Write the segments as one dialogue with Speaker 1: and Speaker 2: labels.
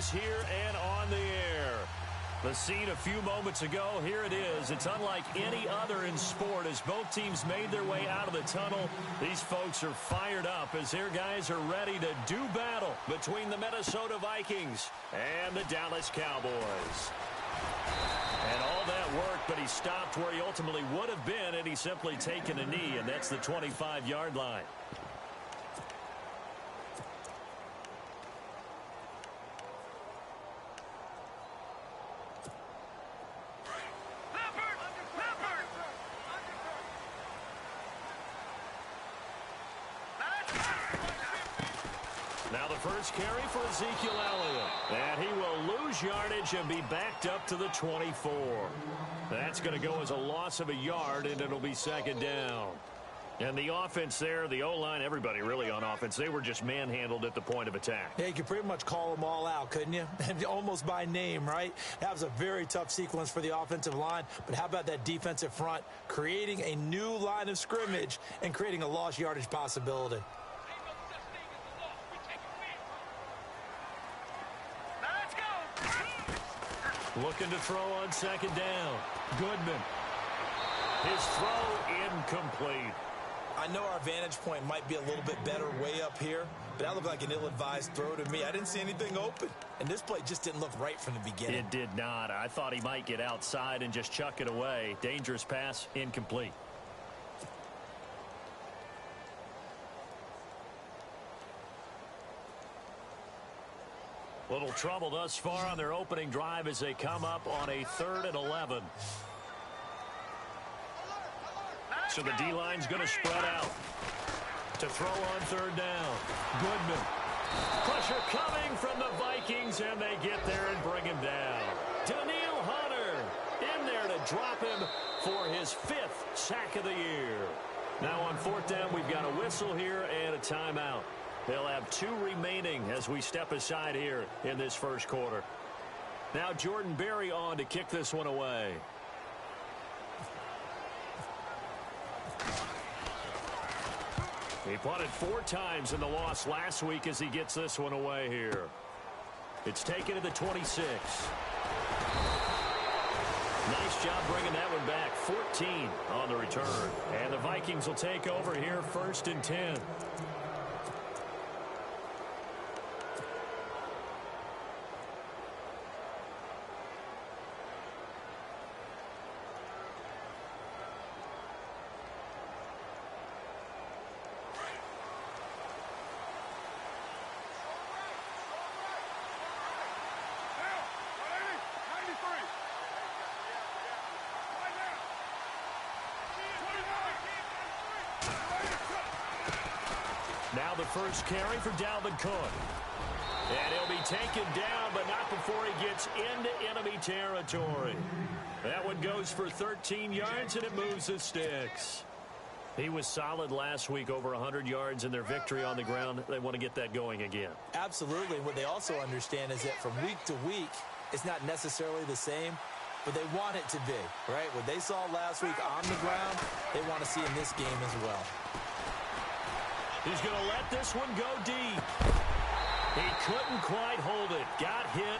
Speaker 1: is here and on the air. The scene a few moments ago, here it is. It's unlike any other in sport as both teams made their way out of the tunnel. These folks are fired up as their guys are ready to do battle between the Minnesota Vikings and the Dallas Cowboys. And all that worked, but he stopped where he ultimately would have been had he simply taken a knee, and that's the 25-yard line. Now the first carry for Ezekiel Elliott. And he will lose yardage and be backed up to the 24. That's going to go as a loss of a yard, and it'll be second down. And the offense there, the O-line, everybody really on offense, they were just manhandled at the point of attack.
Speaker 2: Yeah, you could pretty much call them all out, couldn't you? Almost by name, right? That was a very tough sequence for the offensive line. But how about that defensive front creating a new line of scrimmage and creating a lost yardage possibility?
Speaker 1: Looking to throw on second down. Goodman. His throw incomplete.
Speaker 2: I know our vantage point might be a little bit better way up here, but that looked like an ill-advised throw to me. I didn't see anything open, and this play just didn't look right from the beginning.
Speaker 1: It did not. I thought he might get outside and just chuck it away. Dangerous pass, incomplete. Little trouble thus far on their opening drive as they come up on a 3rd and 11. So the D-line's going to spread out to throw on 3rd down. Goodman. Pressure coming from the Vikings, and they get there and bring him down. Daniil Hunter in there to drop him for his 5th sack of the year. Now on 4th down, we've got a whistle here and a timeout. They'll have 2 remaining as we step aside here in this first quarter. Now Jordan Berry on to kick this one away. He punted 4 times in the loss last week as he gets this one away here. It's taken to the 26. Nice job bringing that one back. 14 on the return. And the Vikings will take over here 1st and 10. Now the first carry for Dalvin Cook. And he'll be taken down, but not before he gets into enemy territory. That one goes for 13 yards, and it moves the sticks. He was solid last week, over 100 yards in their victory on the ground. They want to get that going again.
Speaker 2: Absolutely. What they also understand is that from week to week, it's not necessarily the same, but they want it to be, right? What they saw last week on the ground, they want to see in this game as well.
Speaker 1: He's going to let this one go deep. He couldn't quite hold it. Got hit.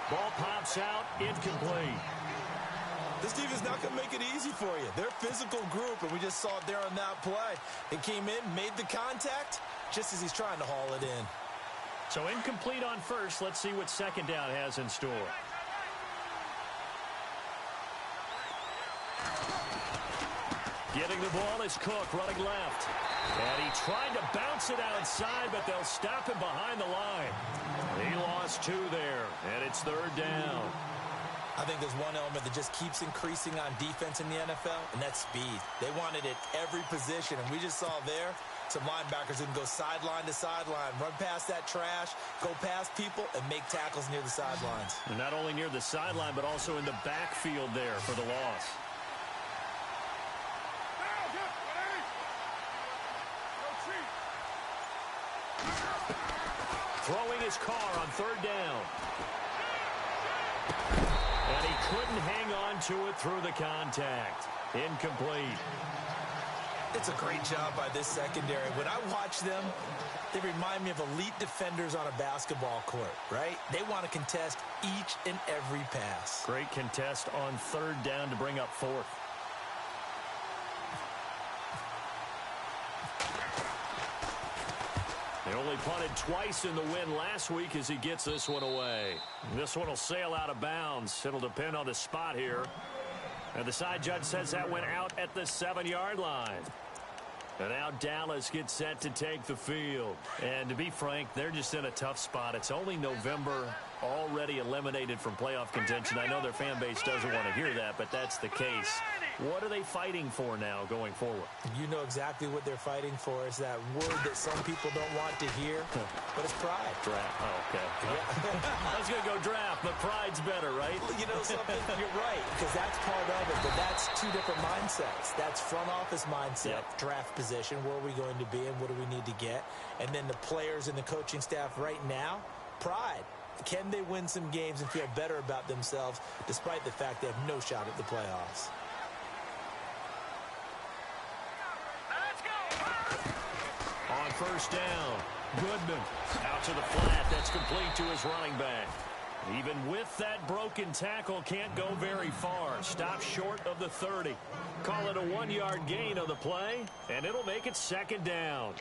Speaker 1: Ball pops out. Incomplete.
Speaker 2: This defense is not going to make it easy for you. They're a physical group, and we just saw it there on that play. It came in, made the contact, just as he's trying to haul it in.
Speaker 1: So incomplete on first. Let's see what second down has in store. Getting the ball is Cook running left. And he tried to bounce it outside, but they'll stop him behind the line. He lost 2 there, and it's 3rd down.
Speaker 2: I think there's one element that just keeps increasing on defense in the NFL, and that's speed. They want it at every position, and we just saw there some linebackers who can go sideline to sideline, run past that trash, go past people, and make tackles near the sidelines.
Speaker 1: And not only near the sideline, but also in the backfield there for the loss. Throwing his car on 3rd down. And he couldn't hang on to it through the contact. Incomplete.
Speaker 2: It's a great job by this secondary. When I watch them, they remind me of elite defenders on a basketball court, right? They want to contest each and every pass.
Speaker 1: Great contest on third down to bring up fourth. They only punted twice in the win last week as he gets this one away. This one will sail out of bounds. It'll depend on the spot here. And the side judge says that went out at the 7-yard line. And now Dallas gets set to take the field. And to be frank, they're just in a tough spot. It's only November, already eliminated from playoff contention. I know their fan base doesn't want to hear that, but that's the case. What are they fighting for now going forward?
Speaker 2: You know exactly what they're fighting for. Is that word that some people don't want to hear, but it's pride.
Speaker 1: Draft. Oh, okay. Yeah. I was going to go draft, but pride's better, right?
Speaker 2: You know something? You're right, because that's part of it, but that's two different mindsets. That's front office mindset, draft position, where are we going to be and what do we need to get? And then the players and the coaching staff right now, pride. Can they win some games and feel better about themselves despite the fact they have no shot at the playoffs?
Speaker 1: On first down, Goodman out to the flat. That's complete to his running back. Even with that broken tackle, can't go very far. Stop short of the 30. Call it a 1-yard gain on the play, and it'll make it second down.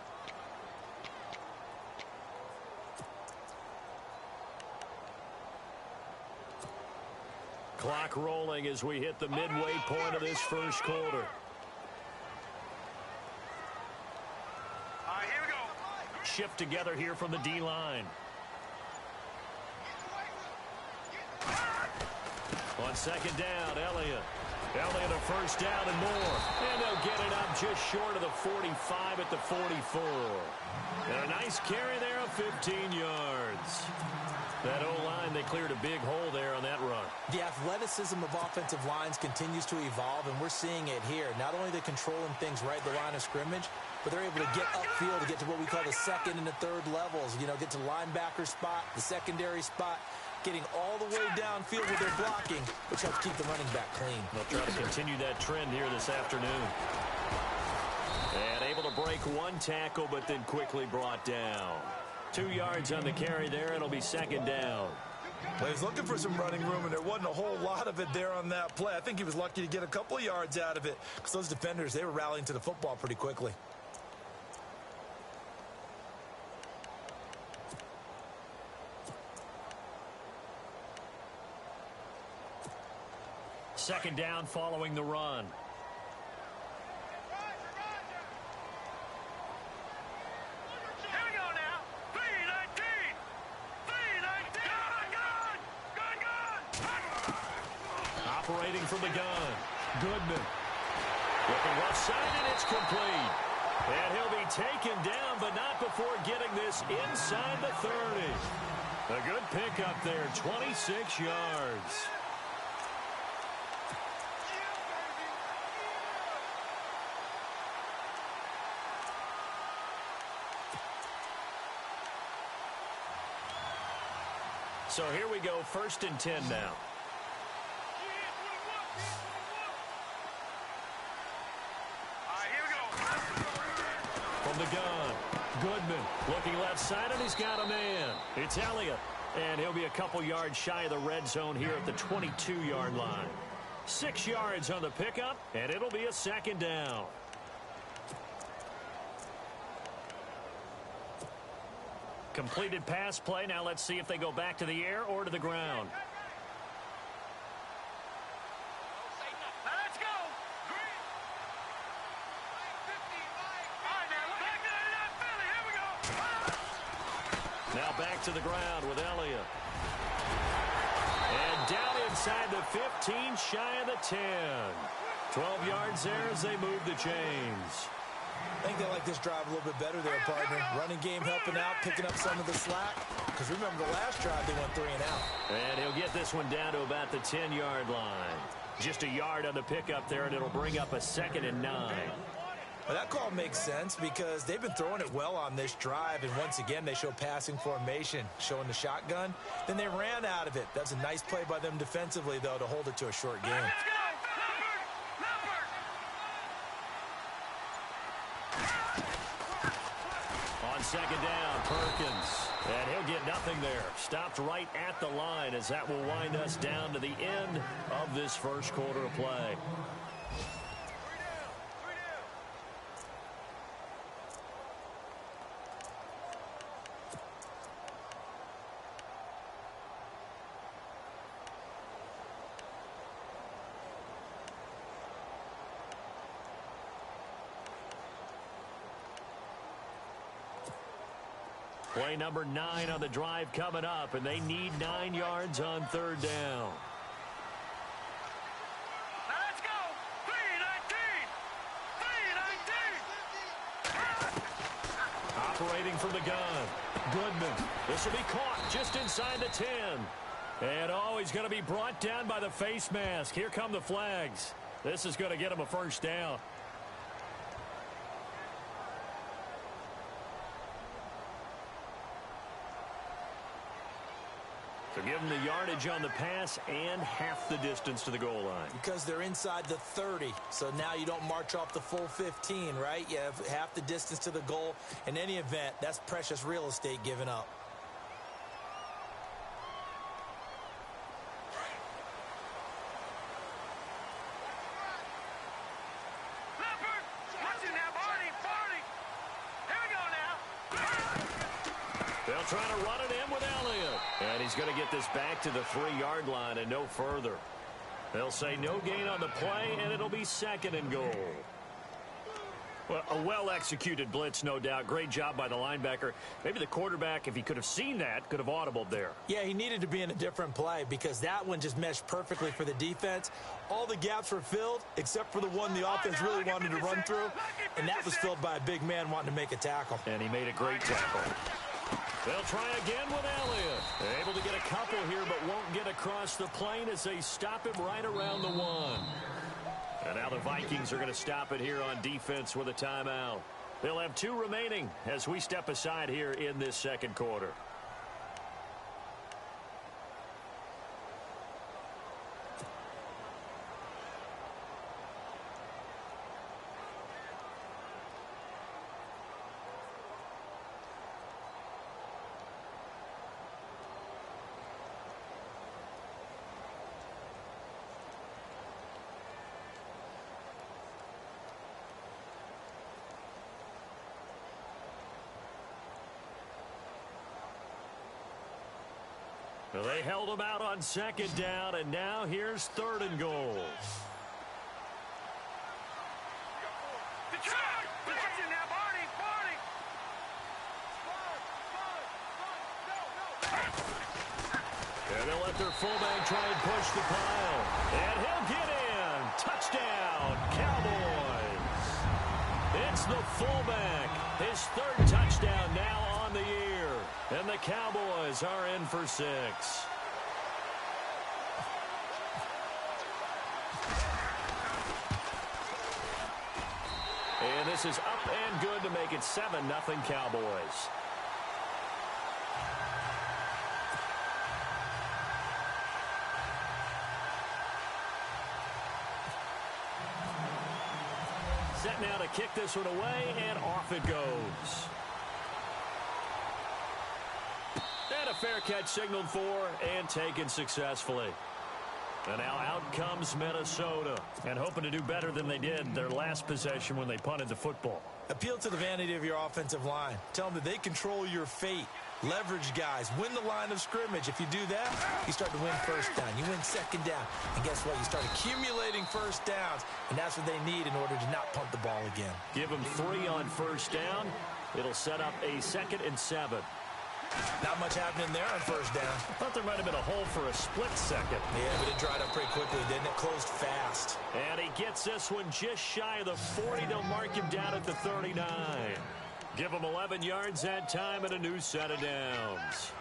Speaker 1: Clock rolling as we hit the midway point of this first quarter.
Speaker 3: Here we go.
Speaker 1: Shift together here from the D-line. On second down, Elliott. Elliott a first down and more. And they'll get it up just short of the 45 at the 44. And a nice carry there of 15 yards. That O-line, they cleared a big hole there on that run.
Speaker 2: The athleticism of offensive lines continues to evolve, and we're seeing it here. Not only are they controlling things right at the line of scrimmage, but they're able to get upfield to get to what we call the second and the third levels. You know, get to the linebacker spot, the secondary spot, getting all the way downfield with their blocking, which helps keep the running back clean.
Speaker 1: They'll try to continue that trend here this afternoon. And able to break one tackle, but then quickly brought down. 2 yards on the carry there. It'll be second down.
Speaker 2: Well, he was looking for some running room, and there wasn't a whole lot of it there on that play. I think he was lucky to get a couple of yards out of it because those defenders, they were rallying to the football pretty quickly.
Speaker 1: Second down following the run. Operating from the gun. Goodman. Looking left side, and it's complete. And he'll be taken down, but not before getting this inside the 30. A good pickup there, 26 yards. So here we go, 1st and 10 now. From the gun, Goodman looking left side, and he's got a man. It's Elliott, and he'll be a couple yards shy of the red zone here at the 22-yard line. 6 yards on the pickup, and it'll be a second down. Completed pass play. Now let's see if they go back to the air or to the ground. Now back to the ground with Elliott. And down inside the 15, shy of the 10. 12 yards there as they move the chains.
Speaker 2: I think they like this drive a little bit better there, partner. Running game helping out, picking up some of the slack. Because remember, the last drive, they went 3 and out.
Speaker 1: And he'll get this one down to about the 10-yard line. Just a yard on the pickup there, and it'll bring up a 2nd and 9.
Speaker 2: Well, that call makes sense because they've been throwing it well on this drive, and once again, they show passing formation, showing the shotgun. Then they ran out of it. That's a nice play by them defensively, though, to hold it to a short game.
Speaker 1: second down. Perkins. And he'll get nothing there. Stopped right at the line as that will wind us down to the end of this first quarter of play. Play number 9 on the drive coming up, and they need 9 yards on third down.
Speaker 3: Now let's go. 3-19.
Speaker 1: Operating from the gun. Goodman. This will be caught just inside the 10. And he's going to be brought down by the face mask. Here come the flags. This is going to get him a first down. So give them the yardage on the pass and half the distance to the goal line.
Speaker 2: Because they're inside the 30, so now you don't march off the full 15, right? You have half the distance to the goal. In any event, that's precious real estate given up.
Speaker 3: Leopard, what's in that body? 40. Here we go now.
Speaker 1: They'll try to run it in with Elliott. And he's going to get this back to the 3-yard line and no further. They'll say no gain on the play, and it'll be second and goal. Well, a well-executed blitz, no doubt. Great job by the linebacker. Maybe the quarterback, if he could have seen that, could have audibled there.
Speaker 2: Yeah, he needed to be in a different play because that one just meshed perfectly for the defense. All the gaps were filled except for the one the offense really wanted to run through, and that was filled by a big man wanting to make a tackle.
Speaker 1: And he made a great tackle. They'll try again with Elliott. Able to get a couple here, but won't get across the plane as they stop him right around the 1. And now the Vikings are going to stop it here on defense with a timeout. They'll have 2 remaining as we step aside here in this second quarter. Well, they held him out on second down, and now here's third and goal.
Speaker 3: What's in that body? 40.
Speaker 1: And they'll let their fullback try and push the pile. And he'll get in. Touchdown, Cowboys. It's the fullback. His 3rd touchdown now on the year. And the Cowboys are in for 6. And this is up and good to make it 7-0 Cowboys. Set now to kick this one away, and off it goes. And a fair catch signaled for and taken successfully. And now out comes Minnesota, and hoping to do better than they did their last possession when they punted the football.
Speaker 2: Appeal to the vanity of your offensive line. Tell them that they control your fate. Leverage guys. Win the line of scrimmage. If you do that, you start to win first down. You win second down. And guess what? You start accumulating first downs. And that's what they need in order to not punt the ball again.
Speaker 1: Give them 3 on first down. It'll set up a 2nd and 7.
Speaker 2: Not much happening there on first down.
Speaker 1: I thought there might have been a hole for a split second.
Speaker 2: Yeah, but it dried up pretty quickly, didn't it? Closed fast.
Speaker 1: And he gets this one just shy of the 40. They'll mark him down at the 39. Give him 11 yards that time and a new set of downs.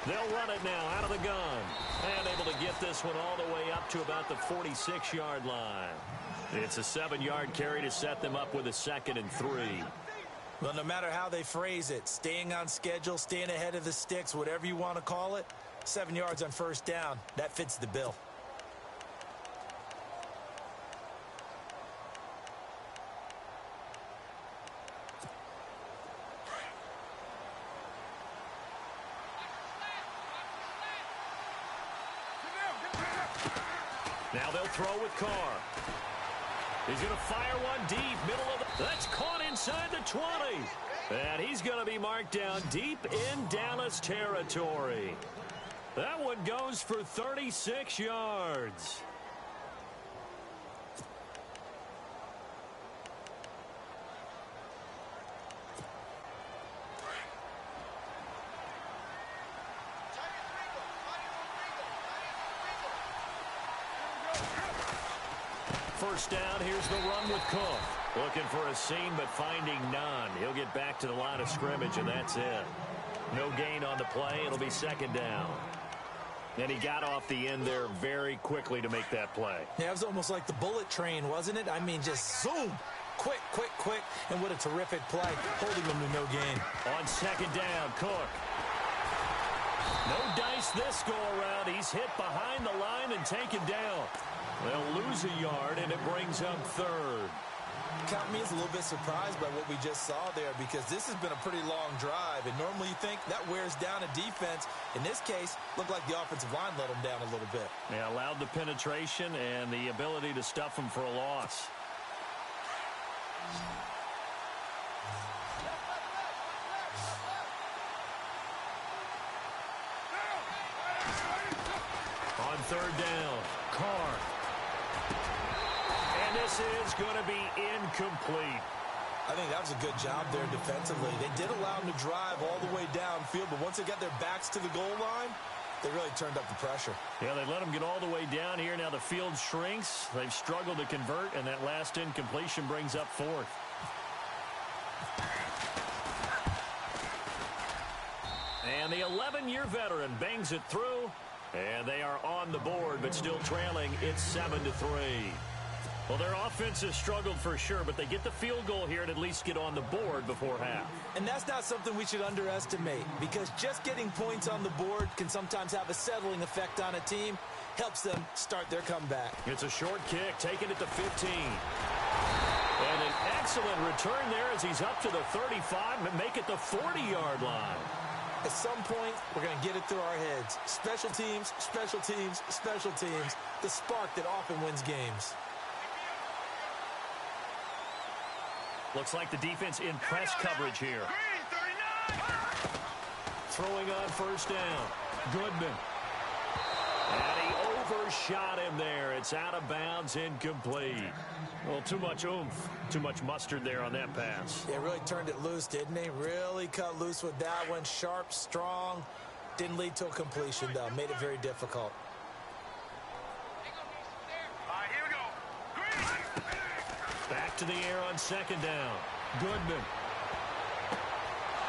Speaker 1: They'll run it now out of the gun. And able to get this one all the way up to about the 46-yard line. It's a 7-yard carry to set them up with a 2nd and 3.
Speaker 2: Well, no matter how they phrase it, staying on schedule, staying ahead of the sticks, whatever you want to call it, 7 yards on first down, that fits the bill.
Speaker 1: Now they'll throw with Carr. He's going to fire one deep, middle of the... That's caught inside the 20. And he's going to be marked down deep in Dallas territory. That one goes for 36 yards. First down, here's the run with Cook. Looking for a seam, but finding none. He'll get back to the line of scrimmage, and that's it. No gain on the play. It'll be 2nd down. And he got off the end there very quickly to make that play.
Speaker 2: Yeah, it was almost like the bullet train, wasn't it? I mean, just zoom. Quick, quick, quick. And what a terrific play, holding him to no gain.
Speaker 1: On 2nd down, Cook. No dice this go-around. He's hit behind the line and taken down. They'll lose a yard, and it brings up 3rd.
Speaker 2: Count me as a little bit surprised by what we just saw there, because this has been a pretty long drive, and normally you think that wears down a defense. In this case, looked like the offensive line let them down a little bit.
Speaker 1: Yeah, allowed the penetration and the ability to stuff them for a loss. On 3rd down, Carr. And this is going to be incomplete.
Speaker 2: I think that was a good job there defensively. They did allow them to drive all the way downfield, but once they got their backs to the goal line, they really turned up the pressure.
Speaker 1: Yeah, they let them get all the way down here. Now the field shrinks. They've struggled to convert, and that last incompletion brings up 4th. And the 11-year veteran bangs it through, and they are on the board, but still trailing. It's 7-3. Well, their offense has struggled for sure, but they get the field goal here and at least get on the board before half.
Speaker 2: And that's not something we should underestimate, because just getting points on the board can sometimes have a settling effect on a team. Helps them start their comeback.
Speaker 1: It's a short kick, taking it to 15. And an excellent return there as he's up to the 35 and make it the 40-yard line.
Speaker 2: At some point, we're going to get it through our heads. Special teams, special teams, special teams. The spark that often wins games.
Speaker 1: Looks like the defense in press coverage here. Throwing on first down. Goodman. And he overshot him there. It's out of bounds, incomplete. Well, too much oomph, too much mustard there on that pass.
Speaker 2: They really turned it loose, didn't they? Really cut loose with that one. Sharp, strong. Didn't lead to a completion, though. Made it very difficult.
Speaker 1: Back to the air on 2nd down. Goodman.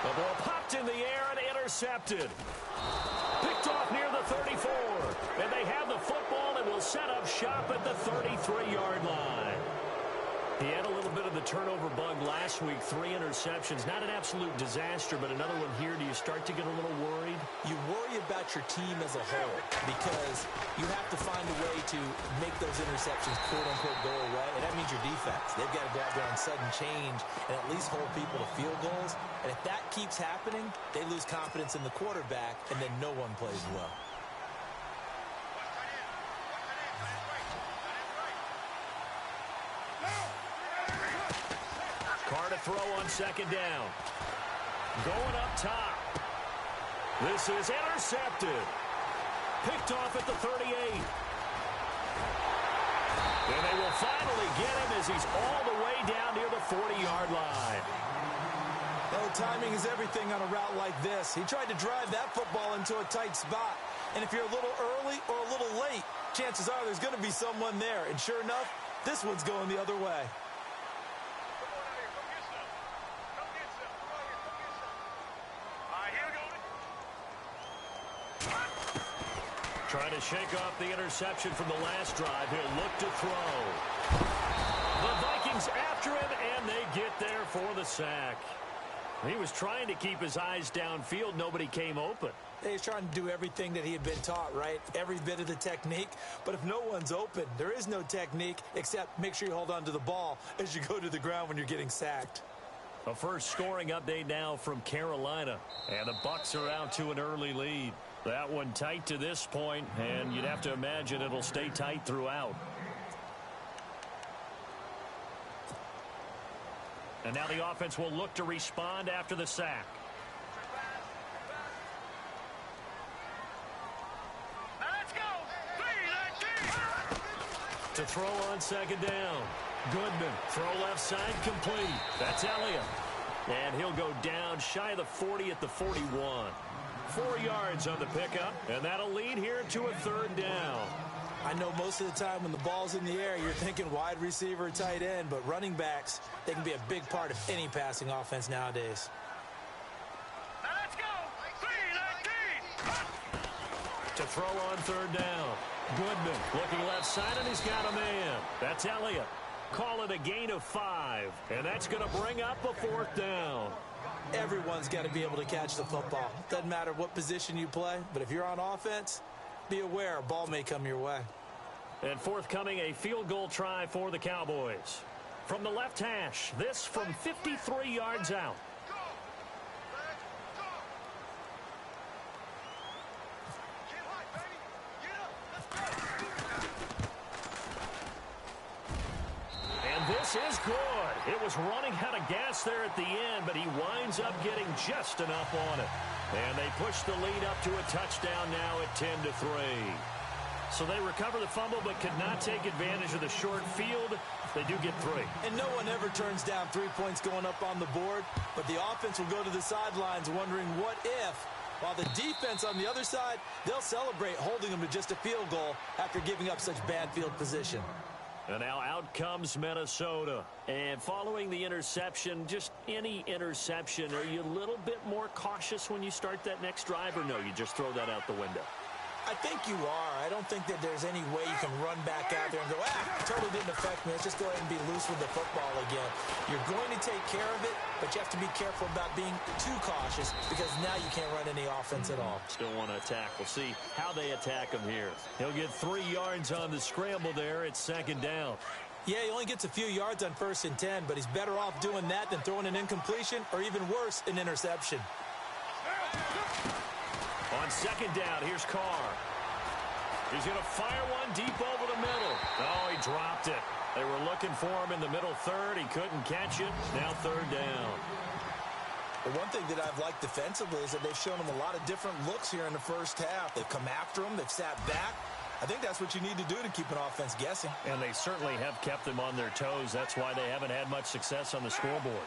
Speaker 1: The ball popped in the air and intercepted. Picked off near the 34. And they have the football and will set up shop at the 33-yard line. He had a little bit of the turnover bug last week. 3 interceptions. Not an absolute disaster, but another one here. Do you start to get a little worried?
Speaker 2: You worry about your team as a whole, because you have to find a way to make those interceptions, quote-unquote, go away, and that means your defense. They've got to go out there on sudden change and at least hold people to field goals. And if that keeps happening, they lose confidence in the quarterback, and then no one plays well.
Speaker 1: Carr to throw on 2nd down. Going up top. This is intercepted. Picked off at the 38. And they will finally get him as he's all the way down near the 40-yard line.
Speaker 2: Well, timing is everything on a route like this. He tried to drive that football into a tight spot. And if you're a little early or a little late, chances are there's going to be someone there. And sure enough, this one's going the other way.
Speaker 1: Trying to shake off the interception from the last drive. He'll look to throw. The Vikings after him, and they get there for the sack. He was trying to keep his eyes downfield. Nobody came open.
Speaker 2: He's trying to do everything that he had been taught, right? Every bit of the technique. But if no one's open, there is no technique except make sure you hold on to the ball as you go to the ground when you're getting sacked.
Speaker 1: A first scoring update now from Carolina. And the Bucs are out to an early lead. That one tight to this point, and you'd have to imagine it'll stay tight throughout. And now the offense will look to respond after the sack.
Speaker 3: Now let's go. 3-19.
Speaker 1: To throw on second down. Goodman, throw left side, complete. That's Elliott. And he'll go down shy of the 40 at the 41. 4 yards on the pickup, and that'll lead here to a third down.
Speaker 2: I know most of the time when the ball's in the air, you're thinking wide receiver, tight end, but running backs, they can be a big part of any passing offense nowadays.
Speaker 3: Now let's go. 3-19.
Speaker 1: To throw on third down. Goodman looking left side, and he's got a man. That's Elliott. Call it a gain of 5, and that's going to bring up a fourth down.
Speaker 2: Everyone's got to be able to catch the football. Doesn't matter what position you play, but if you're on offense, be aware a ball may come your way.
Speaker 1: And forthcoming, a field goal try for the Cowboys. From the left hash, this from 53 yards out. This is good. It was running out of gas there at the end, but he winds up getting just enough on it. And they push the lead up to a touchdown now at 10-3. So they recover the fumble but could not take advantage of the short field. They do get 3.
Speaker 2: And no one ever turns down 3 points going up on the board, but the offense will go to the sidelines wondering what if, while the defense on the other side, they'll celebrate holding them to just a field goal after giving up such bad field position.
Speaker 1: And now out comes Minnesota. And following the interception, just any interception, are you a little bit more cautious when you start that next drive, or no, you just throw that out the window?
Speaker 2: I think you are. I don't think that there's any way you can run back out there and go, totally didn't affect me. Let's just go ahead and be loose with the football again. You're going to take care of it, but you have to be careful about being too cautious because now you can't run any offense at all.
Speaker 1: Still want to attack. We'll see how they attack him here. He'll get 3 yards on the scramble there. It's second down.
Speaker 2: Yeah, he only gets a few yards on 1st and 10, but he's better off doing that than throwing an incompletion or even worse, an interception.
Speaker 1: On second down, here's Carr. He's going to fire one deep over the middle. Oh, he dropped it. They were looking for him in the middle third. He couldn't catch it. Now third down.
Speaker 2: The one thing that I've liked defensively is that they've shown him a lot of different looks here in the first half. They've come after him. They've sat back. I think that's what you need to do to keep an offense guessing. And
Speaker 1: they certainly have kept them on their toes. That's why they haven't had much success on the scoreboard.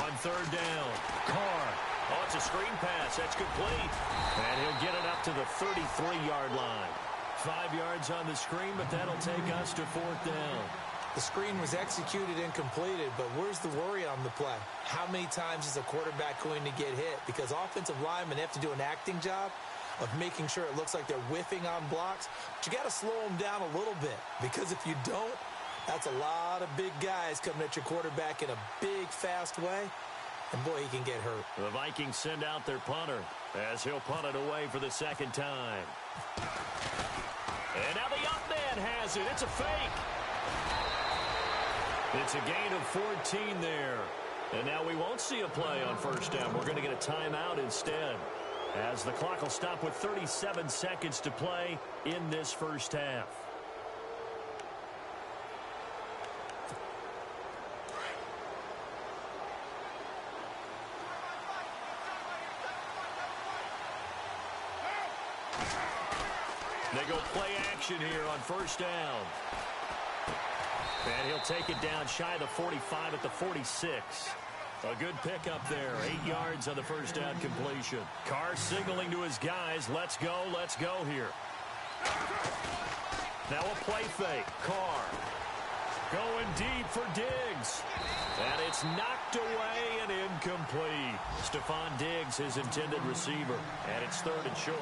Speaker 1: On third down, Carr. Oh, it's a screen pass. That's complete. And he'll get it up to the 33-yard line. 5 yards on the screen, but that'll take us to fourth down.
Speaker 2: The screen was executed and completed, but where's the worry on the play? How many times is a quarterback going to get hit? Because offensive linemen have to do an acting job of making sure it looks like they're whiffing on blocks. But you got to slow them down a little bit, because if you don't, that's a lot of big guys coming at your quarterback in a big, fast way. And, boy, he can get hurt.
Speaker 1: The Vikings send out their punter as he'll punt it away for the second time. And now the up man has it. It's a fake. It's a gain of 14 there. And now we won't see a play on first down. We're going to get a timeout instead, as the clock will stop with 37 seconds to play in this first half. They go play action here on first down. And he'll take it down shy of the 45 at the 46. A good pickup there. 8 yards on the first down completion. Carr signaling to his guys, let's go here. Now a play fake. Carr. Going deep for Diggs. And it's knocked away and incomplete. Stephon Diggs, his intended receiver. And it's 3rd and short.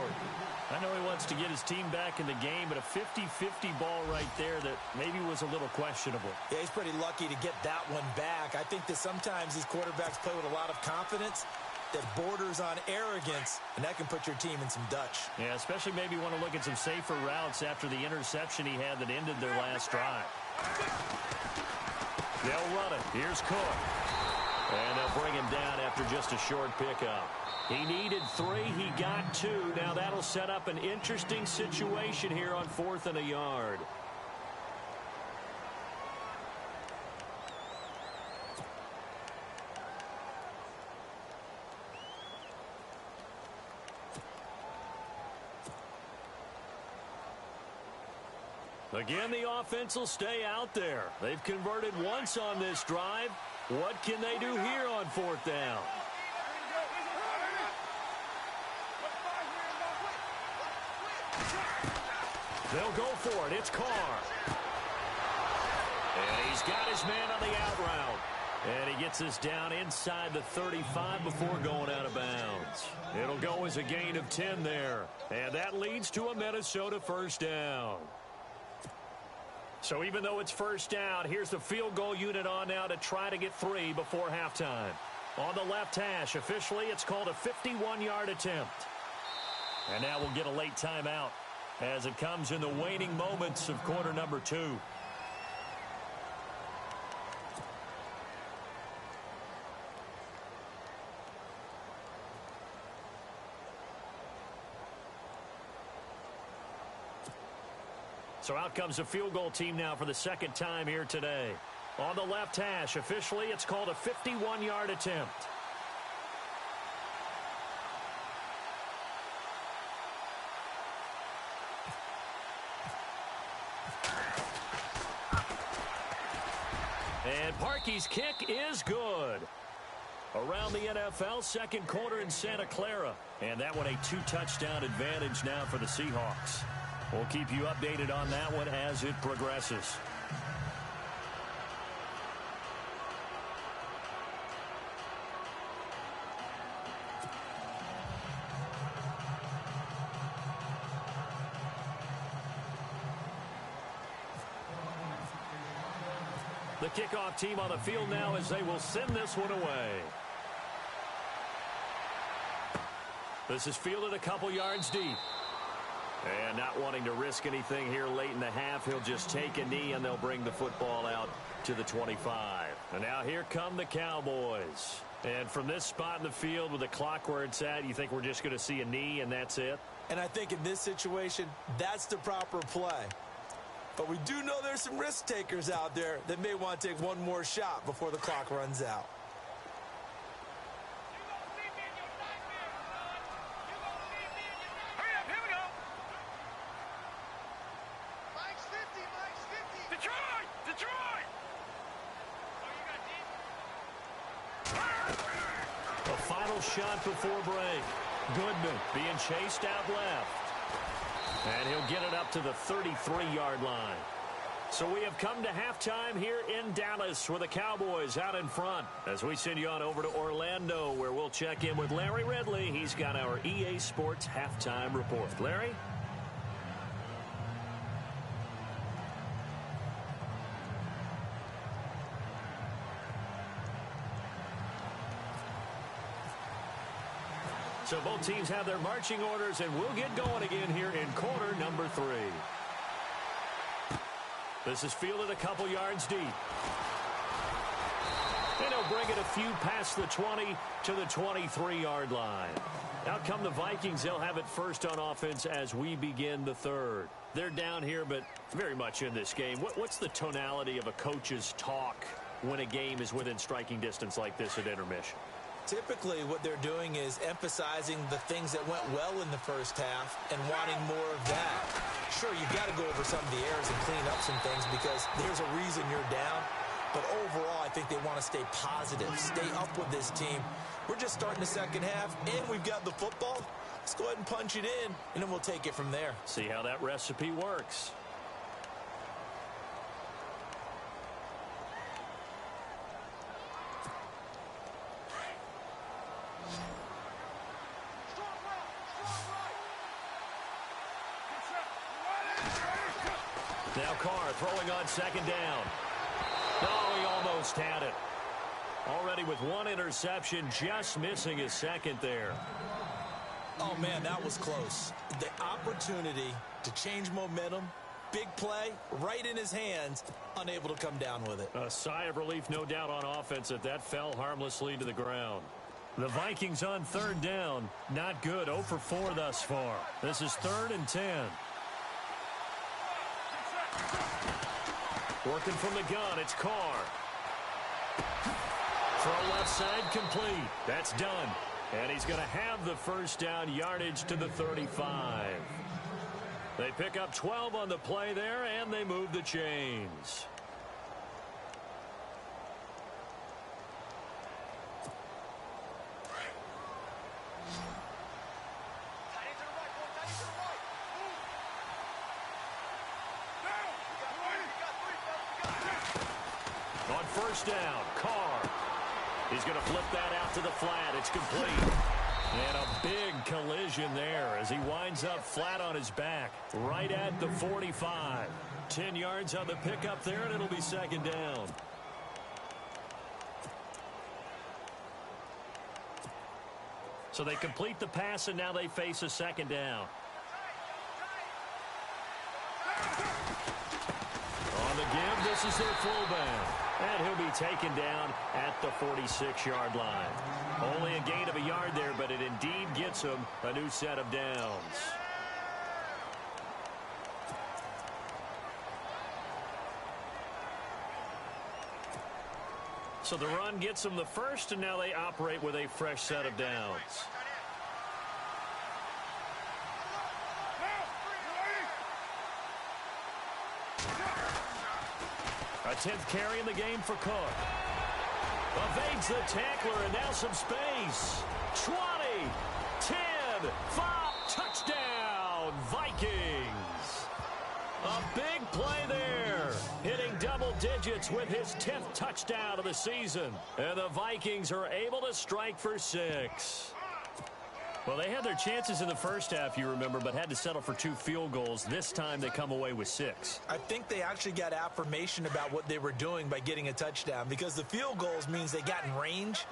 Speaker 1: I know he wants to get his team back in the game, but a 50-50 ball right there that maybe was a little questionable.
Speaker 2: Yeah, he's pretty lucky to get that one back. I think that sometimes these quarterbacks play with a lot of confidence that borders on arrogance, and that can put your team in some Dutch.
Speaker 1: Yeah, especially maybe want to look at some safer routes after the interception he had that ended their last drive. They'll run it. Here's Cook. And they'll bring him down after just a short pickup. He needed 3. He got 2. Now that'll set up an interesting situation here on 4th and a yard. Again, the offense will stay out there. They've converted once on this drive. What can they do here on 4th down? They'll go for it. It's Carr. And he's got his man on the out route. And he gets this down inside the 35 before going out of bounds. It'll go as a gain of 10 there. And that leads to a Minnesota 1st down. So even though it's 1st down, here's the field goal unit on now to try to get 3 before halftime. On the left hash, officially it's called a 51-yard attempt. And now we'll get a late timeout as it comes in the waning moments of quarter number 2. So out comes the field goal team now for the 2nd time here today. On the left hash, officially it's called a 51-yard attempt. And Parkey's kick is good. Around the NFL, 2nd quarter in Santa Clara. And that one a 2-touchdown advantage now for the Seahawks. We'll keep you updated on that one as it progresses. The kickoff team on the field now as they will send this one away. This is fielded a couple yards deep. And not wanting to risk anything here late in the half, he'll just take a knee and they'll bring the football out to the 25. And now here come the Cowboys. And from this spot in the field with the clock where it's at, you think we're just going to see a knee and that's it?
Speaker 2: And I think in this situation, that's the proper play. But we do know there's some risk takers out there that may want to take one more shot before the clock runs out.
Speaker 1: Shot before break. Goodman being chased out left. And he'll get it up to the 33-yard line. So we have come to halftime here in Dallas with the Cowboys out in front. As we send you on over to Orlando where we'll check in with Larry Ridley. He's got our EA Sports halftime report. Larry? So both teams have their marching orders, and we'll get going again here in quarter number 3. This is fielded a couple yards deep. And he'll bring it a few past the 20 to the 23-yard line. Out come the Vikings. They'll have it first on offense as we begin the 3rd. They're down here, but very much in this game. What's the tonality of a coach's talk when a game is within striking distance like this at intermission?
Speaker 2: Typically, what they're doing is emphasizing the things that went well in the first half and wanting more of that. Sure, you've got to go over some of the errors and clean up some things because there's a reason you're down. But overall, I think they want to stay positive, stay up with this team. We're just starting the second half, and we've got the football. Let's go ahead and punch it in, and then we'll take it from there.
Speaker 1: See how that recipe works. Now Carr throwing on second down. Oh, he almost had it. Already with one interception, just missing his second there.
Speaker 2: Oh, man, that was close. The opportunity to change momentum, big play, right in his hands, unable to come down with it.
Speaker 1: A sigh of relief, no doubt, on offense that fell harmlessly to the ground. The Vikings on third down. Not good. 0 for 4 thus far. This is 3rd and 10. Working from the gun, it's Carr. Throw left side complete. That's done. And he's going to have the first down, yardage to the 35. They pick up 12 on the play there, and they move the chains. On first down, Carr. He's going to flip that out to the flat. It's complete. And a big collision there as he winds up flat on his back, right at the 45. 10 yards on the pickup there, and it'll be second down. So they complete the pass, and now they face a second down. On the give, this is their fullback. And he'll be taken down at the 46-yard line. Only a gain of a yard there, but it indeed gets him a new set of downs. So the run gets them the first, and now they operate with a fresh set of downs. A 10th carry in the game for Cook. Evades the tackler, and now some space. 20, 10, 5, touchdown, Vikings. A big play there. Hitting double digits with his 10th touchdown of the season. And the Vikings are able to strike for 6. Well, they had their chances in the first half, you remember, but had to settle for 2 field goals. This time they come away with 6.
Speaker 2: I think they actually got affirmation about what they were doing by getting a touchdown, because the field goals means they got in range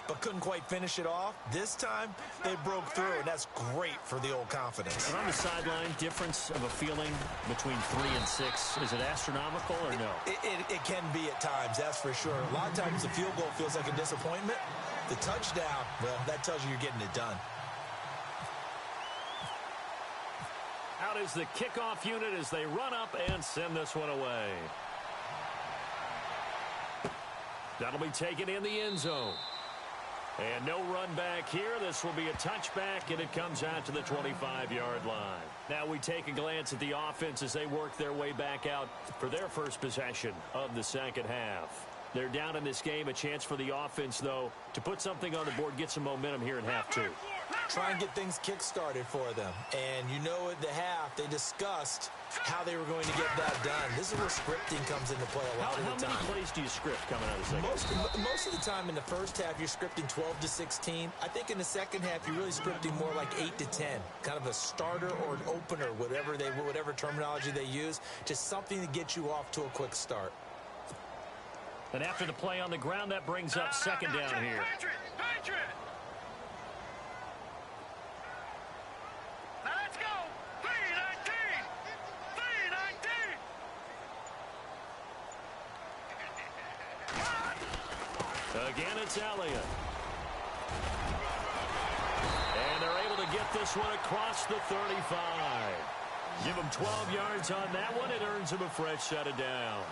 Speaker 2: but couldn't quite finish it off. This time they broke through, and that's great for the old confidence.
Speaker 1: And on the sideline, difference of a feeling between 3 and 6, is it astronomical or no?
Speaker 2: It can be at times, that's for sure. A lot of times the field goal feels like a disappointment. The touchdown, well, that tells you you're getting it done.
Speaker 1: Out is the kickoff unit as they run up and send this one away. That'll be taken in the end zone. And no run back here. This will be a touchback, and it comes out to the 25-yard line. Now we take a glance at the offense as they work their way back out for their first possession of the second half. They're down in this game. A chance for the offense, though, to put something on the board, get some momentum here in half 2.
Speaker 2: Try and get things kick-started for them. And you know at the half, they discussed how they were going to get that done. This is where scripting comes into play a lot of the time.
Speaker 1: How many plays do you script coming out of the second half?
Speaker 2: Most of the time in the first half, you're scripting 12 to 16. I think in the second half, you're really scripting more like 8 to 10. Kind of a starter or an opener, whatever terminology they use. Just something to get you off to a quick start.
Speaker 1: And after the play on the ground, that brings up second down here.
Speaker 3: Patriot! Now let's go! 319! 319!
Speaker 1: Again, it's Elliott. And they're able to get this one across the 35. Give him 12 yards on that one. It earns him a fresh set of downs.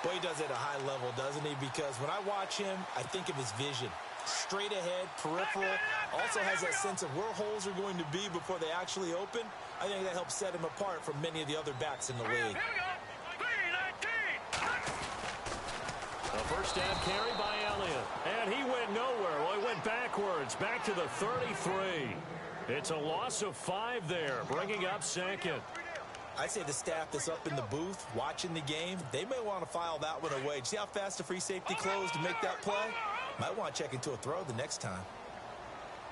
Speaker 2: Boy, he does it at a high level, doesn't he? Because when I watch him, I think of his vision. Straight ahead, peripheral. Also has that sense of where holes are going to be before they actually open. I think that helps set him apart from many of the other backs in the league.
Speaker 3: Here we go! 319!
Speaker 1: A first down carry by Elliott. And he went nowhere. Well, he went backwards, back to the 33. It's a loss of 5 there, bringing up second.
Speaker 2: I'd say the staff that's up in the booth watching the game, they may want to file that one away. See how fast the free safety closed to make that play? Might want to check into a throw the next time.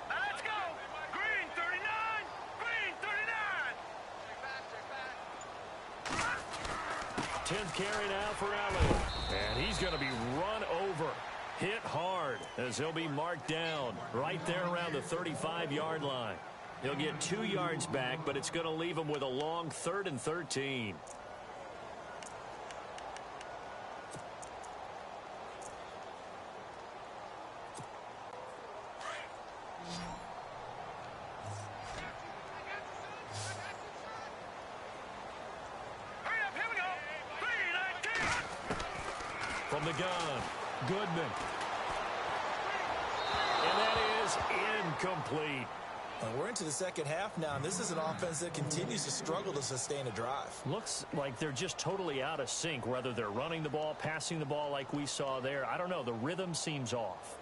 Speaker 3: Now let's go! Green 39! Green 39!
Speaker 1: 10th carry now for Elliott. And he's going to be run over. Hit hard as he'll be marked down right there around the 35-yard line. He'll get 2 yards back, but it's going to leave him with a long 3rd and 13. From the gun, Goodman. And that is incomplete.
Speaker 2: We're into the second half now, and this is an offense that continues to struggle to sustain a drive.
Speaker 1: Looks like they're just totally out of sync, whether they're running the ball, passing the ball like we saw there. I don't know. The rhythm seems off.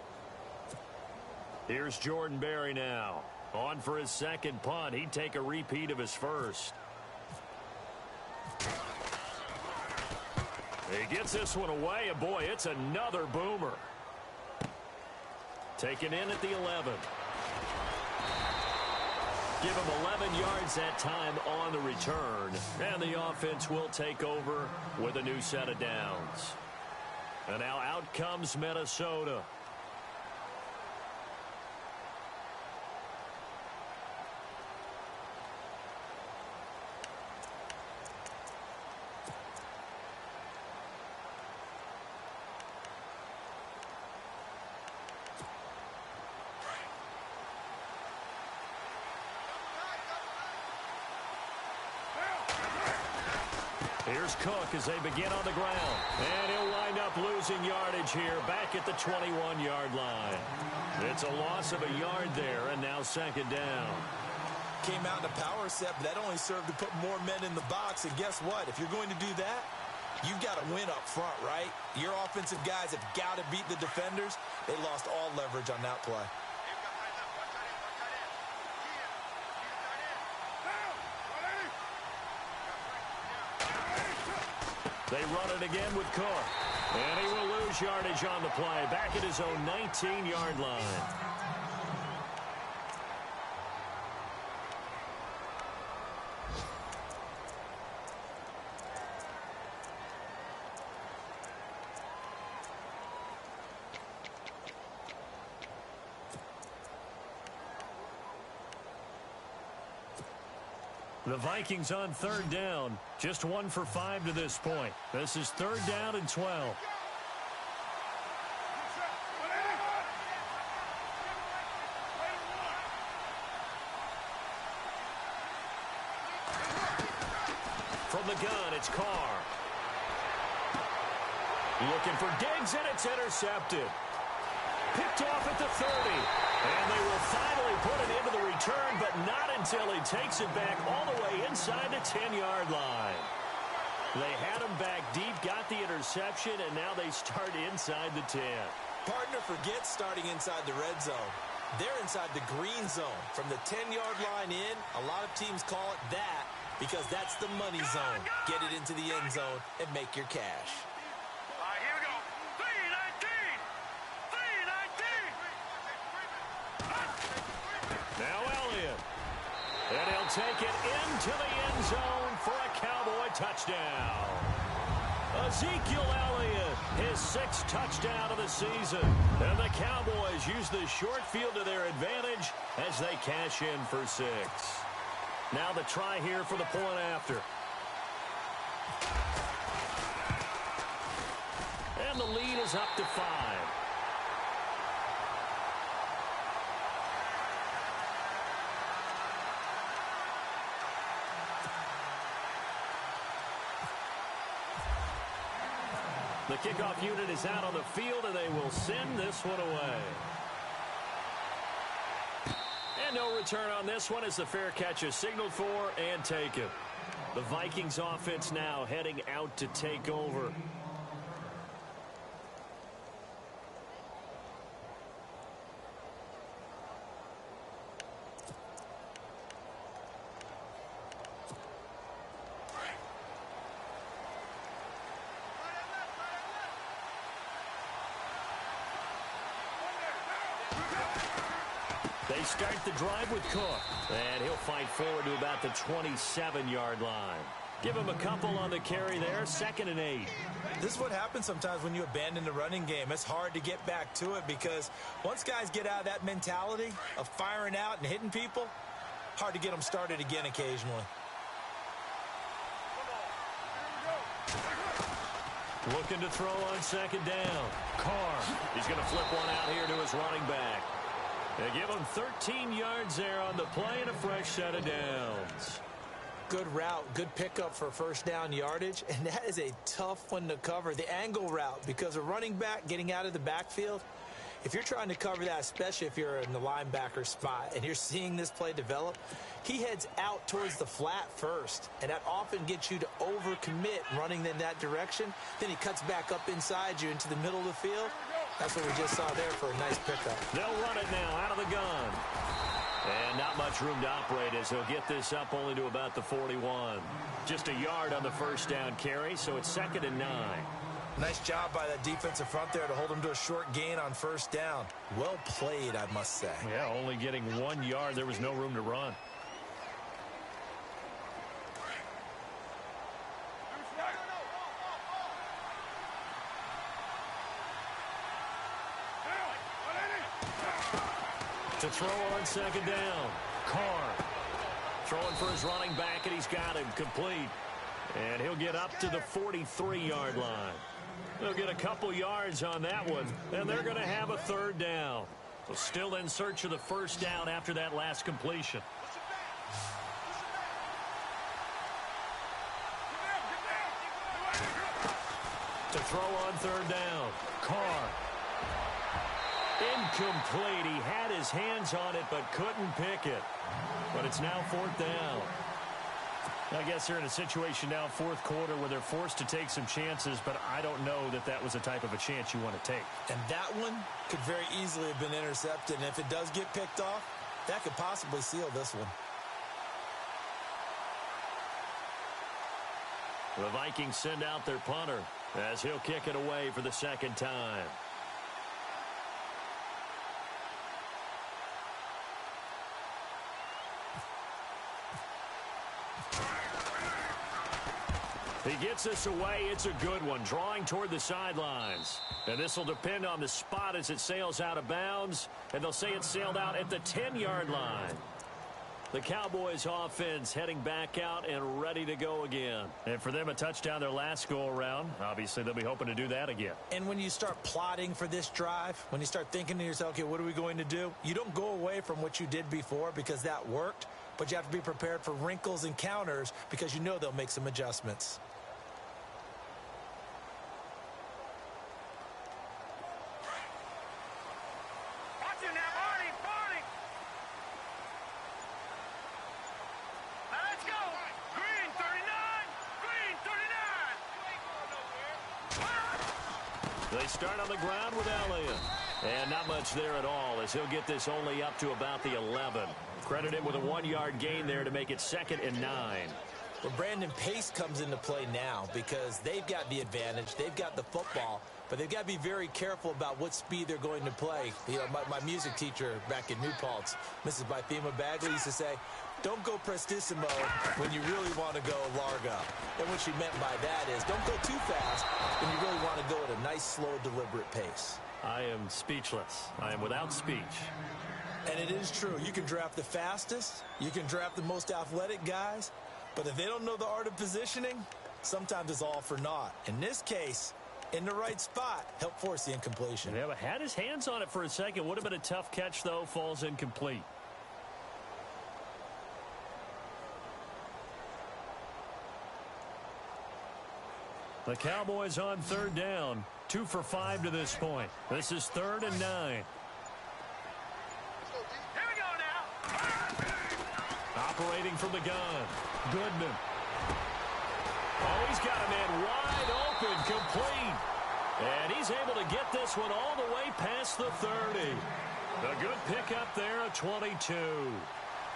Speaker 1: Here's Jordan Berry now. On for his second punt. He'd take a repeat of his first. He gets this one away, and boy, it's another boomer. Taken in at the 11. Give him 11 yards that time on the return. And the offense will take over with a new set of downs. And now out comes Minnesota. Here's Cook as they begin on the ground. And he'll wind up losing yardage here back at the 21-yard line. It's a loss of a yard there, and now second down.
Speaker 2: Came out in a power set, but that only served to put more men in the box. And guess what? If you're going to do that, you've got to win up front, right? Your offensive guys have got to beat the defenders. They lost all leverage on that play.
Speaker 1: They run it again with Cook. And he will lose yardage on the play. Back at his own 19-yard line. The Vikings on third down. Just 1 for 5 to this point. This is third down and 12. From the gun, it's Carr. Looking for Diggs, and it's intercepted. Picked off at the 30. And they will finally put it into the return, but not until he takes it back all the way inside the 10-yard line. They had him back deep, got the interception, and now they start inside the 10.
Speaker 2: Partner forgets starting inside the red zone. They're inside the green zone. From the 10-yard line in, a lot of teams call it that because that's the money zone. Get it into the end zone and make your cash.
Speaker 1: Now Elliott. And he'll take it into the end zone for a Cowboy touchdown. Ezekiel Elliott, his 6th touchdown of the season. And the Cowboys use the short field to their advantage as they cash in for 6. Now the try here for the point after. And the lead is up to 5. The kickoff unit is out on the field, and they will send this one away. And no return on this one as the fair catch is signaled for and taken. The Vikings offense now heading out to take over. They start the drive with Cook, and he'll fight forward to about the 27-yard line. Give him a couple on the carry there, 2nd and 8.
Speaker 2: This is what happens sometimes when you abandon the running game. It's hard to get back to it because once guys get out of that mentality of firing out and hitting people, hard to get them started again occasionally.
Speaker 1: Looking to throw on 2nd down. Carr. He's going to flip one out here to his running back. They give him 13 yards there on the play and a fresh set of downs.
Speaker 2: Good route, good pickup for 1st down yardage, and that is a tough one to cover. The angle route, because a running back getting out of the backfield, if you're trying to cover that, especially if you're in the linebacker spot and you're seeing this play develop, he heads out towards the flat first, and that often gets you to overcommit running in that direction. Then he cuts back up inside you into the middle of the field. That's what we just saw there for a nice pickup.
Speaker 1: They'll run it now out of the gun. And not much room to operate as he'll get this up only to about the 41. Just a yard on the 1st down carry, so it's 2nd and 9.
Speaker 2: Nice job by that defensive front there to hold him to a short gain on 1st down. Well played, I must say.
Speaker 1: Yeah, only getting 1 yard. There was no room to run. To throw on 2nd down. Carr throwing for his running back, and he's got him complete. And he'll get up to the 43-yard line. They'll get a couple yards on that one, and they're going to have a 3rd down. So still in search of the 1st down after that last completion. To throw on 3rd down. Carr. Incomplete. He had his hands on it but couldn't pick it. But it's now 4th down. I guess they're in a situation now, 4th quarter, where they're forced to take some chances, but I don't know that that was the type of a chance you want to take.
Speaker 2: And that one could very easily have been intercepted. And if it does get picked off, that could possibly seal this one.
Speaker 1: The Vikings send out their punter as he'll kick it away for the 2nd time. He gets this away. It's a good one, drawing toward the sidelines. And this will depend on the spot as it sails out of bounds. And they'll say it sailed out at the 10-yard line. The Cowboys offense heading back out and ready to go again. And for them, a touchdown their last go-around. Obviously, they'll be hoping to do that again.
Speaker 2: And when you start plotting for this drive, when you start thinking to yourself, okay, what are we going to do? You don't go away from what you did before because that worked. But you have to be prepared for wrinkles and counters because you know they'll make some adjustments.
Speaker 1: They start on the ground with Elliott. And not much there at all as he'll get this only up to about the 11. Credit him with a 1-yard gain there to make it 2nd and 9.
Speaker 2: Well, Brandon, pace comes into play now because they've got the advantage. They've got the football, but they've got to be very careful about what speed they're going to play. You know, my music teacher back in New Paltz, Mrs. Bythema Bagley, used to say, don't go prestissimo when you really want to go largo. And what she meant by that is don't go too fast when you really want to go at a nice, slow, deliberate pace.
Speaker 1: I am speechless. I am without speech.
Speaker 2: And it is true. You can draft the fastest. You can draft the most athletic guys. But if they don't know the art of positioning, sometimes it's all for naught. In this case, in the right spot, help force the incompletion.
Speaker 1: Yeah, but had his hands on it for a second. Would have been a tough catch, though. Falls incomplete. The Cowboys on 3rd down. 2 for 5 to this point. This is 3rd and 9.
Speaker 3: Here we go now.
Speaker 1: Operating from the gun. Goodman. Oh, he's got a man wide open, complete. And he's able to get this one all the way past the 30. A good pickup there, a 22.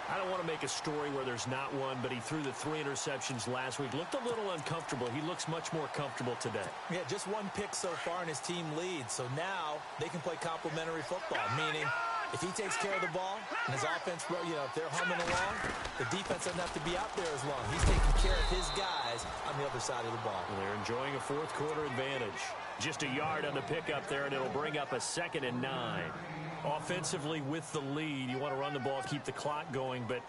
Speaker 1: I don't want to make a story where there's not one, but he threw the 3 interceptions last week. Looked a little uncomfortable. He looks much more comfortable today.
Speaker 2: Yeah, just 1 pick so far and his team leads. So now they can play complementary football, meaning If he takes care of the ball and his offense, if they're humming along, the defense doesn't have to be out there as long. He's taking care of his guys on the other side of the ball.
Speaker 1: They're enjoying a fourth quarter advantage. Just a yard on the pickup there, and it'll bring up a 2nd and 9. Offensively, with the lead, you want to run the ball, keep the clock going, but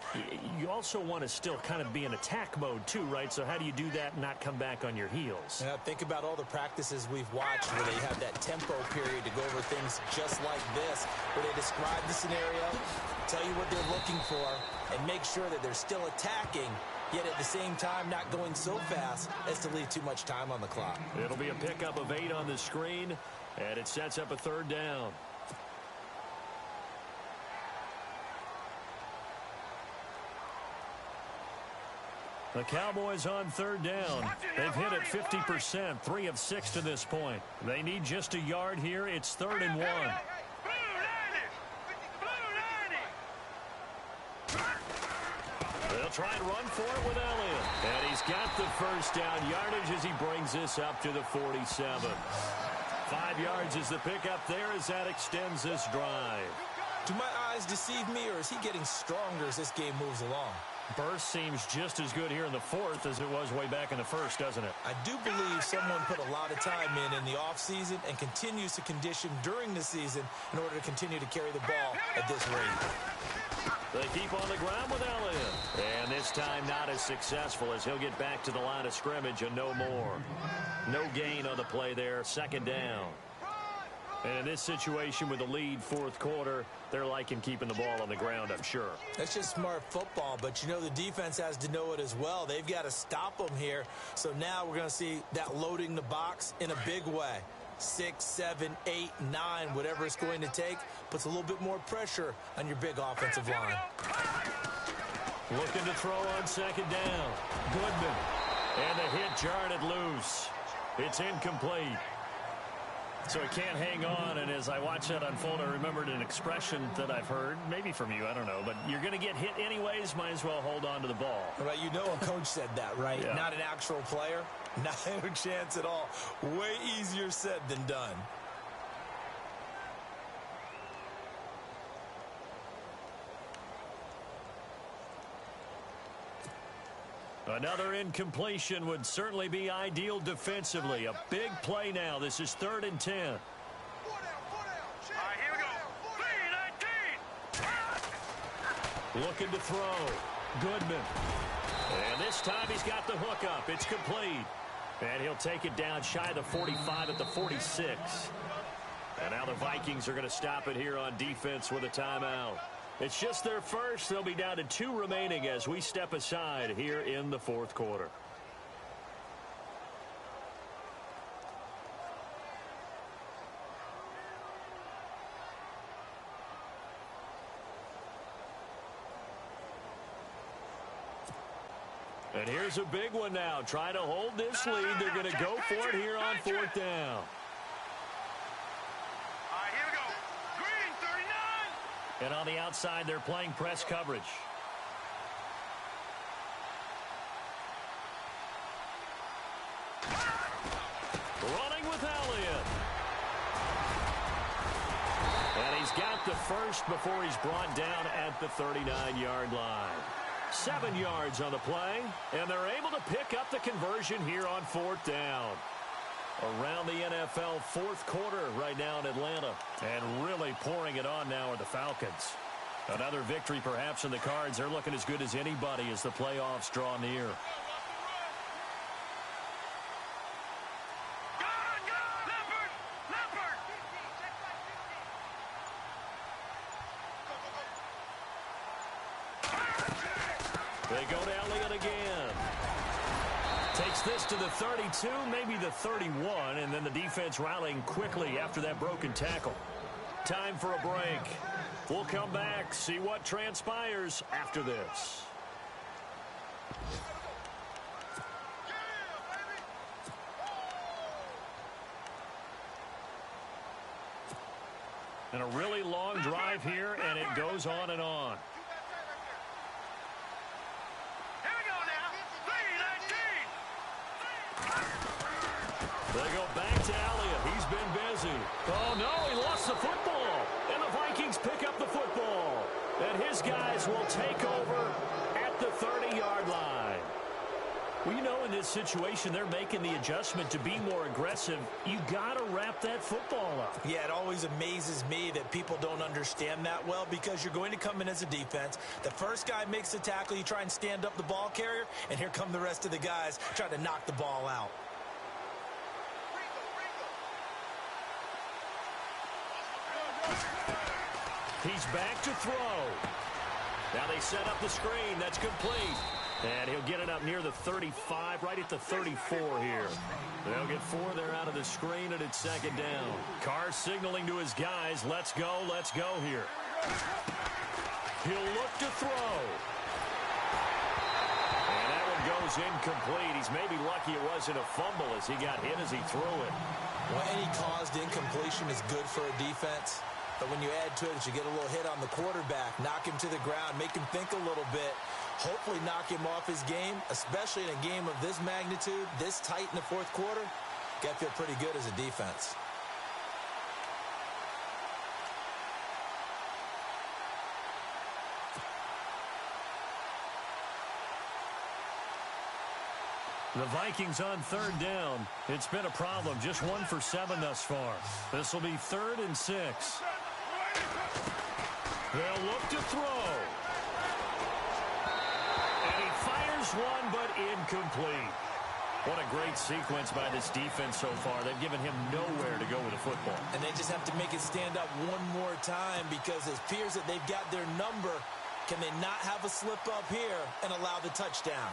Speaker 1: you also want to still kind of be in attack mode too, right? So how do you do that and not come back on your heels?
Speaker 2: Yeah, think about all the practices we've watched where they have that tempo period to go over things just like this, where they describe the scenario, tell you what they're looking for, and make sure that they're still attacking, yet at the same time not going so fast as to leave too much time on the clock.
Speaker 1: It'll be a pickup of 8 on the screen, and it sets up a 3rd down. The Cowboys on 3rd down. They've hit it 50%, 3 of 6 to this point. They need just a yard here. It's 3rd and 1. They'll try and run for it with Elliott. And he's got the first down yardage as he brings this up to the 47. 5 yards is the pickup there as that extends this drive.
Speaker 2: Do my eyes deceive me, or is he getting stronger as this game moves along?
Speaker 1: Burst seems just as good here in the 4th as it was way back in the 1st, doesn't it?
Speaker 2: I do believe someone put a lot of time in the offseason and continues to condition during the season in order to continue to carry the ball at this rate.
Speaker 1: They keep on the ground with Elliott. And this time not as successful as he'll get back to the line of scrimmage and no more. No gain on the play there, 2nd down. And in this situation with the lead 4th quarter, they're liking keeping the ball on the ground, I'm sure.
Speaker 2: That's just smart football, but the defense has to know it as well. They've got to stop them here. So now we're going to see that loading the box in a big way. 6, 7, 8, 9, whatever it's going to take, puts a little bit more pressure on your big offensive line.
Speaker 1: Looking to throw on 2nd down. Goodman. And the hit jarred it loose. It's incomplete. So he can't hang on, and as I watch that unfold, I remembered an expression that I've heard, maybe from you, I don't know, but you're going to get hit anyways, might as well hold on to the ball.
Speaker 2: Right, a coach said that, right?
Speaker 1: Yeah. Not
Speaker 2: an actual player, not a chance at all. Way easier said than done.
Speaker 1: Another incompletion would certainly be ideal defensively. A big play now. This is 3rd and 10.
Speaker 3: All right, here we go. 3, 19.
Speaker 1: Looking to throw. Goodman. And this time he's got the hook up. It's complete. And he'll take it down shy of the 45 at the 46. And now the Vikings are going to stop it here on defense with a timeout. It's just their first. They'll be down to 2 remaining as we step aside here in the 4th quarter. And here's a big one now. Trying to hold this lead. They're going to go for it here on 4th down. And on the outside, they're playing press coverage. Running with Elliott. And he's got the first before he's brought down at the 39-yard line. 7 yards on the play, and they're able to pick up the conversion here on 4th down. Around the NFL 4th quarter right now in Atlanta. And really pouring it on now are the Falcons. Another victory perhaps in the cards. They're looking as good as anybody as the playoffs draw near. They go to Elliott again. Takes this to the 32, maybe the 31, and then the defense rallying quickly after that broken tackle. Time for a break. We'll come back, see what transpires after this. And a really long drive here, and it goes on and on. They go back to Elliott. He's been busy. Oh, no, he lost the football. And the Vikings pick up the football. his guys will take over at the 30-yard line. Well, you know, in this situation, they're making the adjustment to be more aggressive. You got to wrap that football up.
Speaker 2: Yeah, it always amazes me that people don't understand that well, because you're going to come in as a defense. The first guy makes the tackle, you try and stand up the ball carrier, and here come the rest of the guys trying to knock the ball out.
Speaker 1: He's back to throw. Now they set up the screen. That's complete. And he'll get it up near the 35, right at the 34 here. They'll get 4 there out of the screen, and it's second down. Carr signaling to his guys, let's go here. He'll look to throw. And that one goes incomplete. He's maybe lucky it wasn't a fumble as he got hit as he threw it.
Speaker 2: Well, any caused incompletion is good for a defense. But when you add to it that you get a little hit on the quarterback, knock him to the ground, make him think a little bit, hopefully knock him off his game, especially in a game of this magnitude, this tight in the fourth quarter, got to feel pretty good as a defense.
Speaker 1: The Vikings on third down. It's been a problem. Just 1 for 7 thus far. This will be 3rd and 6. They'll look to throw. And he fires one, but incomplete. What a great sequence by this defense so far. They've given him nowhere to go with the football.
Speaker 2: And they just have to make it stand up one more time, because it appears that they've got their number. Can they not have a slip up here and allow the touchdown?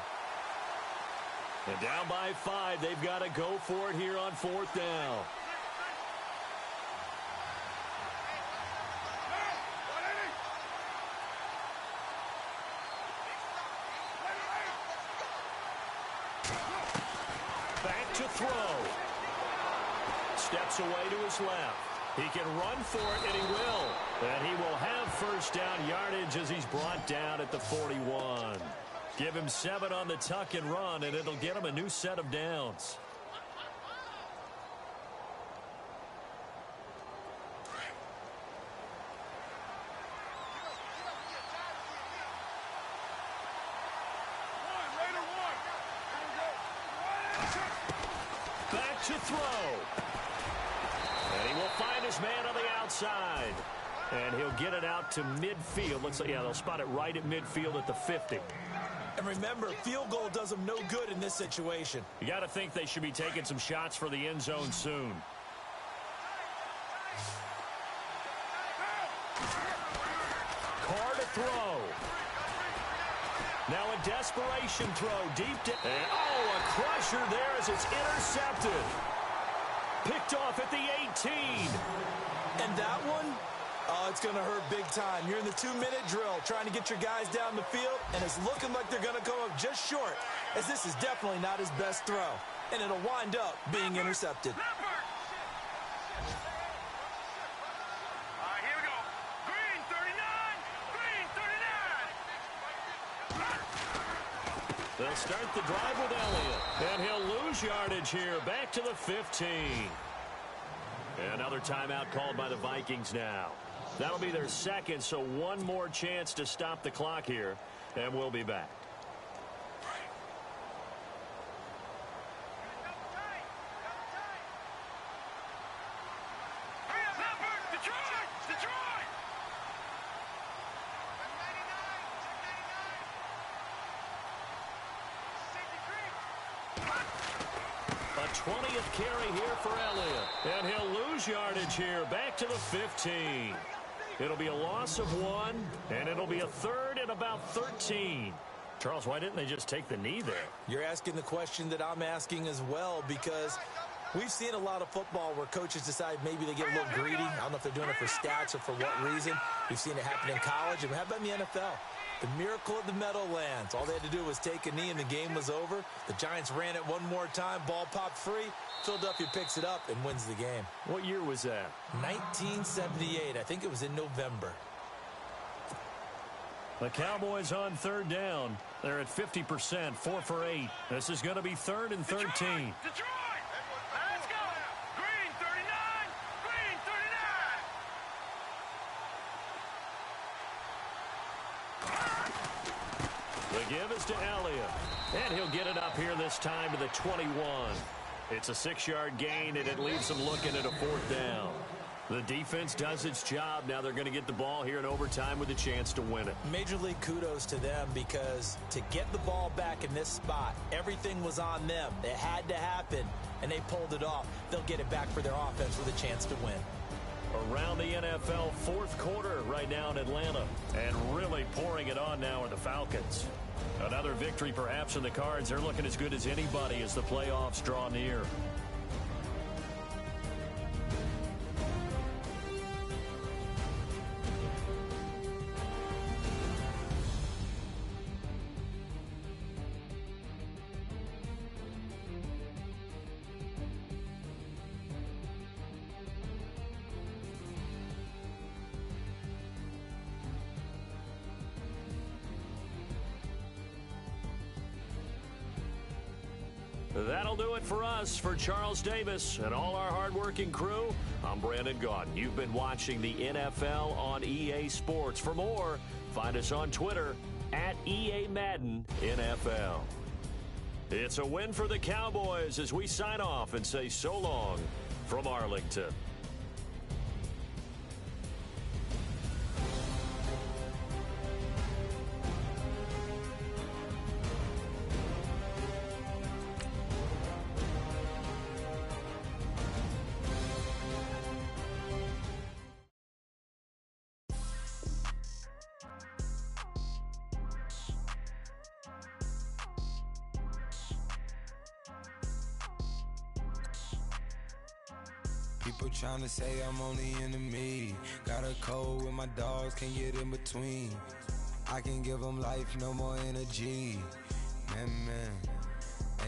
Speaker 1: And down by 5, they've got to go for it here on 4th down. Back to throw. Steps away to his left. He can run for it, and he will. And he will have first down yardage as he's brought down at the 41. Give him 7 on the tuck and run, and it'll get him a new set of downs. Back to throw. And he will find his man on the outside. And he'll get it out to midfield. Looks like, yeah, they'll spot it right at midfield at the 50.
Speaker 2: And remember, field goal does them no good in this situation.
Speaker 1: You got to think they should be taking some shots for the end zone soon. Carr to throw. Now a desperation throw deep down. And, oh, a crusher there as it's intercepted. Picked off at the 18.
Speaker 2: And that one? Oh, it's going to hurt big time. You're in the 2-minute drill trying to get your guys down the field, and it's looking like they're going to come up just short, as this is definitely not his best throw. And it'll wind up being intercepted.
Speaker 3: All right, here we go. Green 39. Green 39.
Speaker 1: They'll start the drive with Elliott. And he'll lose yardage here. Back to the 15. Another timeout called by the Vikings now. That'll be their second, so one more chance to stop the clock here, and we'll be back. A 20th carry here for Elliott. And he'll lose yardage here. Back to the 15. It'll be a loss of 1, and it'll be a 3rd and about 13. Charles, why didn't they just take the knee there?
Speaker 2: You're asking the question that I'm asking as well, because we've seen a lot of football where coaches decide maybe they get a little greedy. I don't know if they're doing it for stats or for what reason. We've seen it happen in college, and how about in the NFL? The miracle of the Meadowlands. All they had to do was take a knee, and the game was over. The Giants ran it one more time. Ball popped free. Philadelphia picks it up and wins the game.
Speaker 1: What year was that?
Speaker 2: 1978. I think it was in November.
Speaker 1: The Cowboys on third down. They're at 50%, 4 for 8. This is going to be 3rd and 13.
Speaker 3: Detroit! Let's go! Green 39! Green 39!
Speaker 1: give is to Elliott. And he'll get it up here this time to the 21. It's a 6-yard gain, and it leaves them looking at a 4th down. The defense does its job. Now they're going to get the ball here in overtime with a chance to win it.
Speaker 2: Major league kudos to them, because to get the ball back in this spot, everything was on them. It had to happen, and they pulled it off. They'll get it back for their offense with a chance to win.
Speaker 1: Around the NFL, 4th quarter right now in Atlanta, and really pouring it on now are the Falcons. Another victory perhaps in the cards. They're looking as good as anybody as the playoffs draw near. That'll do it for us. For Charles Davis and all our hardworking crew, I'm Brandon Gaudin. You've been watching the NFL on EA Sports. For more, find us on Twitter at EA Madden NFL. It's a win for the Cowboys as we sign off and say so long from Arlington.
Speaker 4: People tryna say I'm only enemy. Got a code with my dogs, can't get in between. I can give them life, no more energy. Man,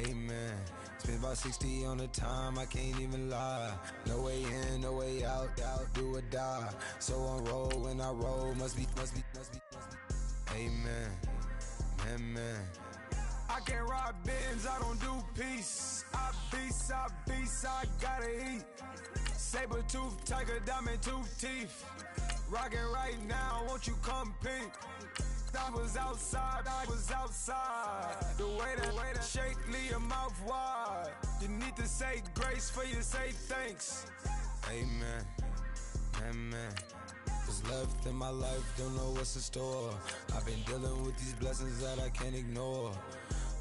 Speaker 4: amen. Spent about 60 on the time, I can't even lie. No way in, no way out, do or die. So on roll, when I roll, must be. Amen, man. I can't ride Benz, I don't do peace. I beast, I gotta eat. Saber tooth, tiger, diamond tooth teeth. Rockin' right now, won't you come peek? I was outside. The way that shake, leave your mouth wide. You need to say grace for you say thanks. Amen, amen. What's left in my life, don't know what's in store. I've been dealing with these blessings that I can't ignore.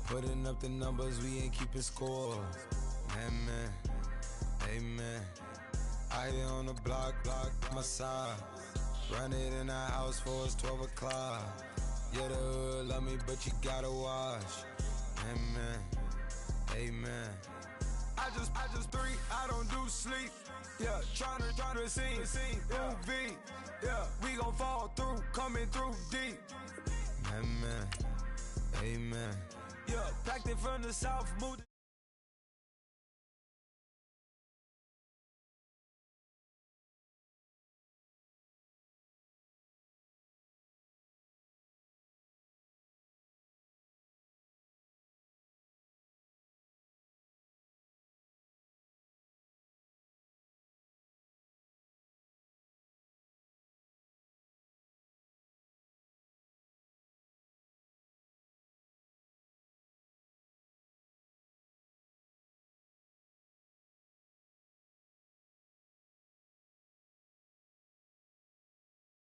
Speaker 4: Putting up the numbers, we ain't keeping score. Amen. I here on the block, my side. Run it in the house for us 12 o'clock. Yeah, the hood love me, but you gotta watch. Amen. I just three, I don't do sleep. Yeah, tryna see. UV. Yeah, we gon' fall through, coming through deep. Amen. Yeah, packed it from the south, moved.